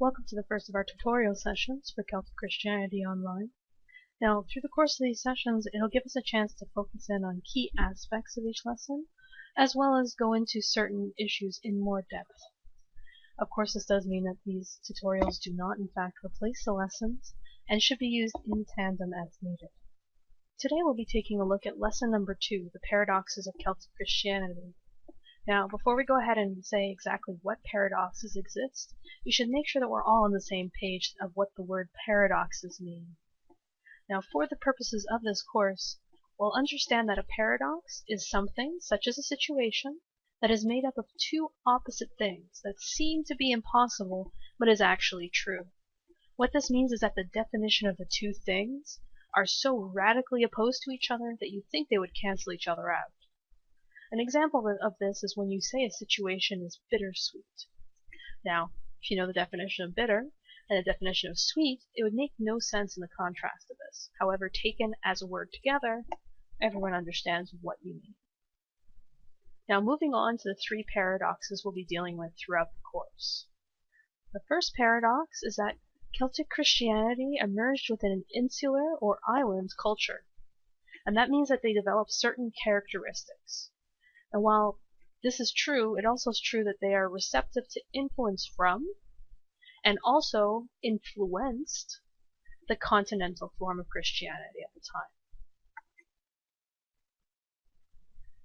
Welcome to the first of our tutorial sessions for Celtic Christianity Online. Now, through the course of these sessions, it'll give us a chance to focus in on key aspects of each lesson, as well as go into certain issues in more depth. Of course, this does mean that these tutorials do not, in fact, replace the lessons, and should be used in tandem as needed. Today we'll be taking a look at lesson number 2, the paradoxes of Celtic Christianity. Now, before we go ahead and say exactly what paradoxes exist, we should make sure that we're all on the same page of what the word paradoxes mean. Now, for the purposes of this course, we'll understand that a paradox is something, such as a situation, that is made up of two opposite things that seem to be impossible, but is actually true. What this means is that the definition of the two things are so radically opposed to each other that you think they would cancel each other out. An example of this is when you say a situation is bittersweet. Now, if you know the definition of bitter and the definition of sweet, it would make no sense in the contrast of this. However, taken as a word together, everyone understands what you mean. Now, moving on to the three paradoxes we'll be dealing with throughout the course. The first paradox is that Celtic Christianity emerged within an insular or island culture, and that means that they developed certain characteristics. And while this is true, it also is true that they are receptive to influence from, and also influenced, the continental form of Christianity at the time.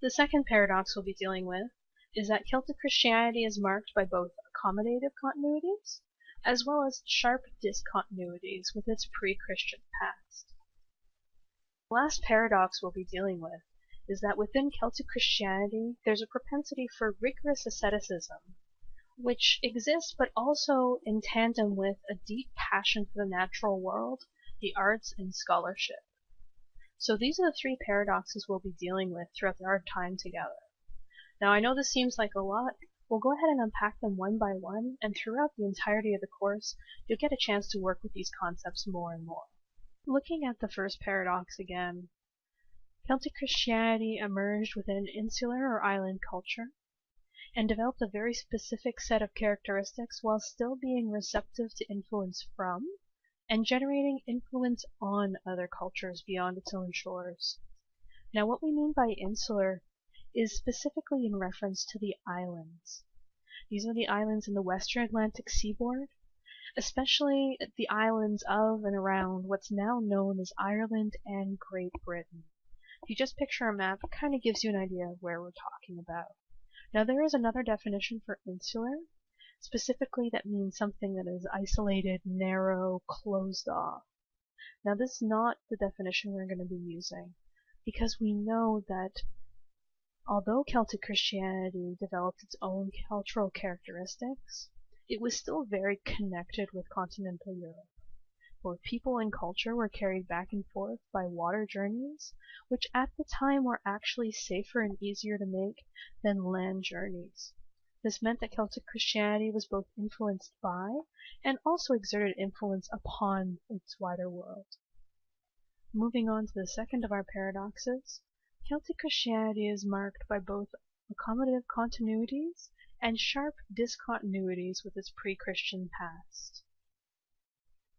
The second paradox we'll be dealing with is that Celtic Christianity is marked by both accommodative continuities as well as sharp discontinuities with its pre-Christian past. The last paradox we'll be dealing with is that within Celtic Christianity there's a propensity for rigorous asceticism, which exists but also in tandem with a deep passion for the natural world, the arts, and scholarship. So these are the three paradoxes we'll be dealing with throughout our time together. Now, I know this seems like a lot. We'll go ahead and unpack them one by one, and throughout the entirety of the course, you'll get a chance to work with these concepts more and more. Looking at the first paradox again, Celtic Christianity emerged within an insular or island culture and developed a very specific set of characteristics while still being receptive to influence from and generating influence on other cultures beyond its own shores. Now, what we mean by insular is specifically in reference to the islands. These are the islands in the western Atlantic seaboard, especially the islands of and around what's now known as Ireland and Great Britain. If you just picture a map, it kind of gives you an idea of where we're talking about. Now, there is another definition for insular. Specifically, that means something that is isolated, narrow, closed off. Now, this is not the definition we're going to be using, because we know that although Celtic Christianity developed its own cultural characteristics, it was still very connected with continental Europe, where people and culture were carried back and forth by water journeys, which at the time were actually safer and easier to make than land journeys. This meant that Celtic Christianity was both influenced by and also exerted influence upon its wider world. Moving on to the second of our paradoxes, Celtic Christianity is marked by both accommodative continuities and sharp discontinuities with its pre-Christian past.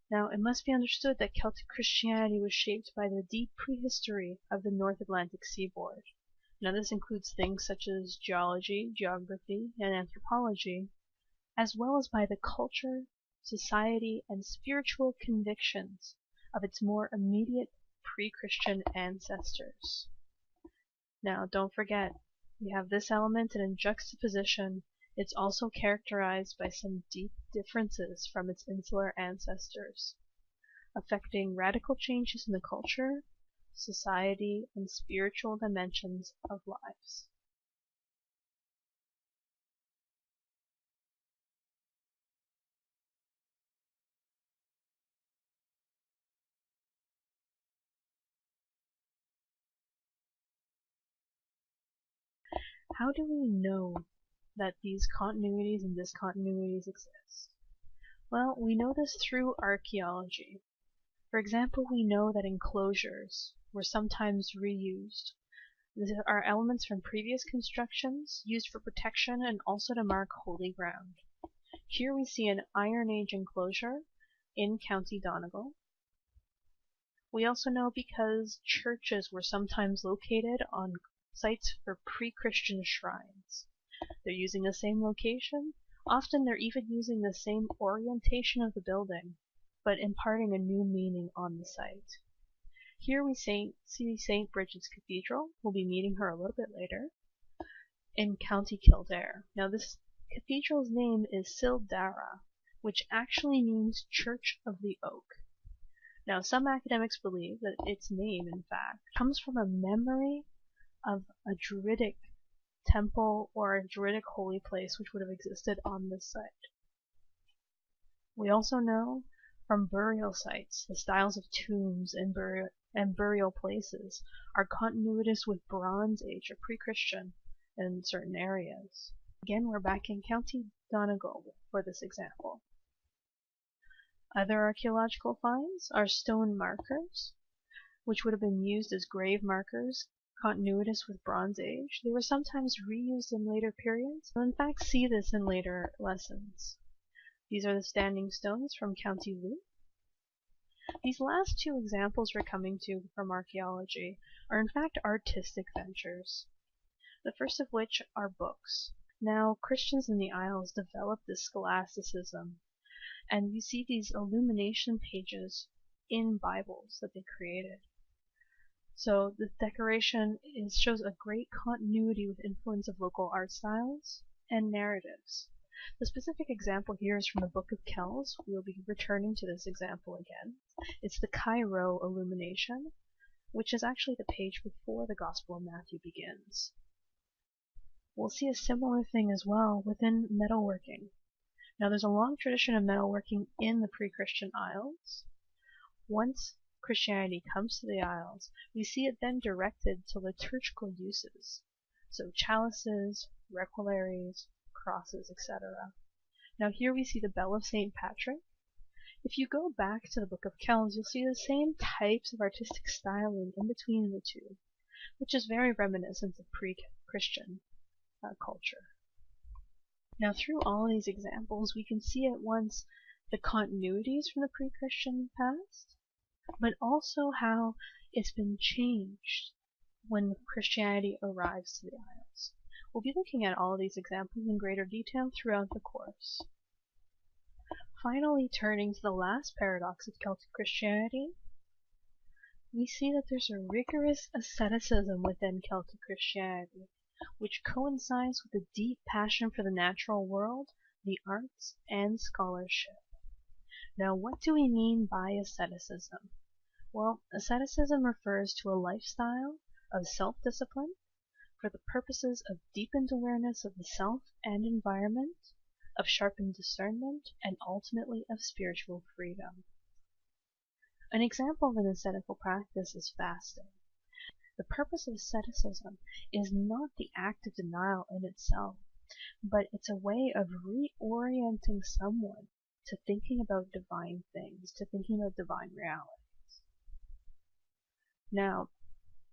Now, it must be understood that Celtic Christianity was shaped by the deep prehistory of the North Atlantic seaboard. Now, this includes things such as geology, geography, and anthropology, as well as by the culture, society, and spiritual convictions of its more immediate pre-Christian ancestors. Now, don't forget, we have this element, and in juxtaposition, it's also characterized by some deep differences from its insular ancestors, affecting radical changes in the culture, society, and spiritual dimensions of lives. How do we know that these continuities and discontinuities exist? Well, we know this through archaeology. For example, we know that enclosures were sometimes reused. These are elements from previous constructions used for protection and also to mark holy ground. Here we see an Iron Age enclosure in County Donegal. We also know because churches were sometimes located on sites for pre-Christian shrines. They're using the same location. Often they're even using the same orientation of the building, but imparting a new meaning on the site. Here we see St. Bridget's Cathedral. We'll be meeting her a little bit later, in County Kildare. Now this cathedral's name is Sildara, which actually means Church of the Oak. Now some academics believe that its name, in fact, comes from a memory of a Druidic temple or a Druidic holy place which would have existed on this site. We also know from burial sites, the styles of tombs and burial places are continuous with Bronze Age or pre-Christian in certain areas. Again, we're back in County Donegal for this example. Other archaeological finds are stone markers, which would have been used as grave markers continuous with Bronze Age. They were sometimes reused in later periods. We'll in fact see this in later lessons. These are the standing stones from County Louth. These last two examples we're coming to from archaeology are in fact artistic ventures. The first of which are books. Now, Christians in the Isles developed this scholasticism, and you see these illumination pages in Bibles that they created. So the decoration shows a great continuity with influence of local art styles and narratives. The specific example here is from the Book of Kells. We'll be returning to this example again. It's the Cairo illumination, which is actually the page before the Gospel of Matthew begins. We'll see a similar thing as well within metalworking. Now there's a long tradition of metalworking in the pre-Christian Isles. Once Christianity comes to the Isles, we see it then directed to liturgical uses. So chalices, requillaries, crosses, etc. Now here we see the Bell of St. Patrick. If you go back to the Book of Kells, you'll see the same types of artistic styling in between the two, which is very reminiscent of pre-Christian culture. Now through all these examples, we can see at once the continuities from the pre-Christian past, but also how it's been changed when Christianity arrives to the Isles. We'll be looking at all of these examples in greater detail throughout the course. Finally, turning to the last paradox of Celtic Christianity, we see that there's a rigorous asceticism within Celtic Christianity, which coincides with a deep passion for the natural world, the arts, and scholarship. Now, what do we mean by asceticism? Well, asceticism refers to a lifestyle of self-discipline for the purposes of deepened awareness of the self and environment, of sharpened discernment, and ultimately of spiritual freedom. An example of an ascetical practice is fasting. The purpose of asceticism is not the act of denial in itself, but it's a way of reorienting someone to thinking about divine things, to thinking about divine realities. Now,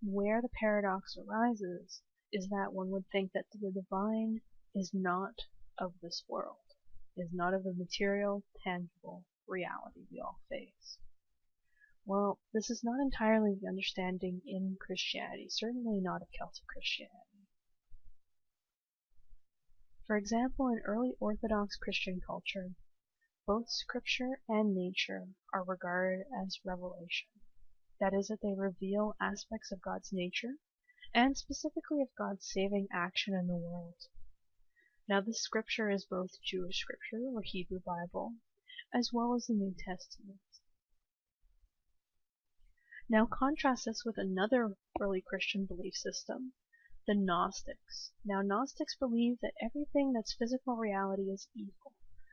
where the paradox arises is that one would think that the divine is not of this world, is not of the material, tangible reality we all face. Well, this is not entirely the understanding in Christianity, certainly not of Celtic Christianity. For example, in early Orthodox Christian culture, both scripture and nature are regarded as revelation. That is, that they reveal aspects of God's nature, and specifically of God's saving action in the world. Now this scripture is both Jewish scripture, or Hebrew Bible, as well as the New Testament. Now contrast this with another early Christian belief system, the Gnostics. Now Gnostics believe that everything that's physical reality is evil,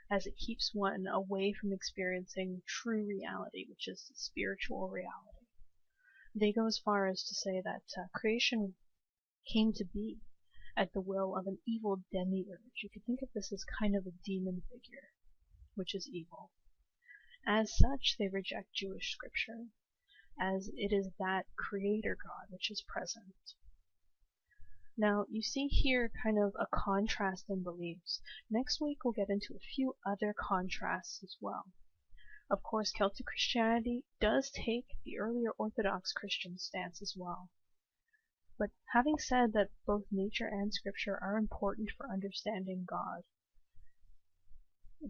as it keeps one away from experiencing true reality, which is the spiritual reality. They go as far as to say that creation came to be at the will of an evil demiurge. You could think of this as kind of a demon figure, which is evil. As such, they reject Jewish scripture, as it is that creator God which is present. Now, you see here kind of a contrast in beliefs. Next week we'll get into a few other contrasts as well. Of course, Celtic Christianity does take the earlier Orthodox Christian stance as well. But having said that both nature and scripture are important for understanding God,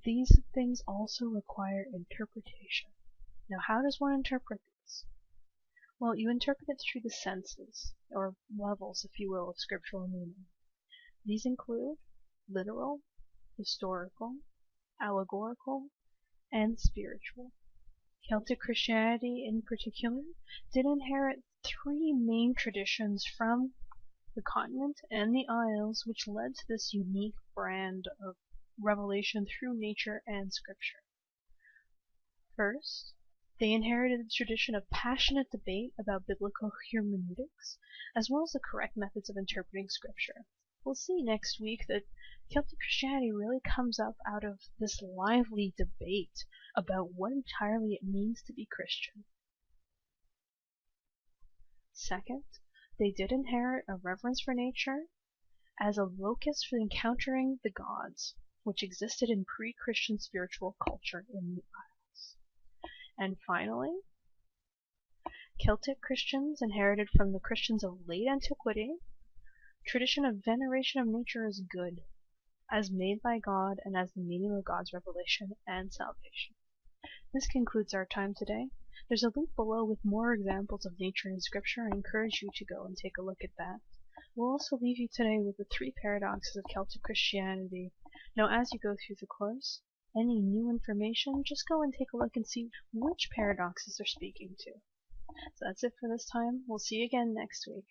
these things also require interpretation. Now, how does one interpret these? Well, you interpret it through the senses, or levels, if you will, of scriptural meaning. These include literal, historical, allegorical, and spiritual. Celtic Christianity, in particular, did inherit three main traditions from the continent and the Isles, which led to this unique brand of revelation through nature and scripture. First, they inherited the tradition of passionate debate about biblical hermeneutics, as well as the correct methods of interpreting scripture. We'll see next week that Celtic Christianity really comes up out of this lively debate about what entirely it means to be Christian. Second, they did inherit a reverence for nature as a locus for encountering the gods, which existed in pre-Christian spiritual culture in the Isles. And finally, Celtic Christians inherited from the Christians of late antiquity tradition of veneration of nature as good, as made by God and as the medium of God's revelation and salvation. This concludes our time today. There's a link below with more examples of nature in Scripture. I encourage you to go and take a look at that. We'll also leave you today with the 3 paradoxes of Celtic Christianity. Now, as you go through the course, any new information, just go and take a look and see which paradoxes they're speaking to. So that's it for this time. We'll see you again next week.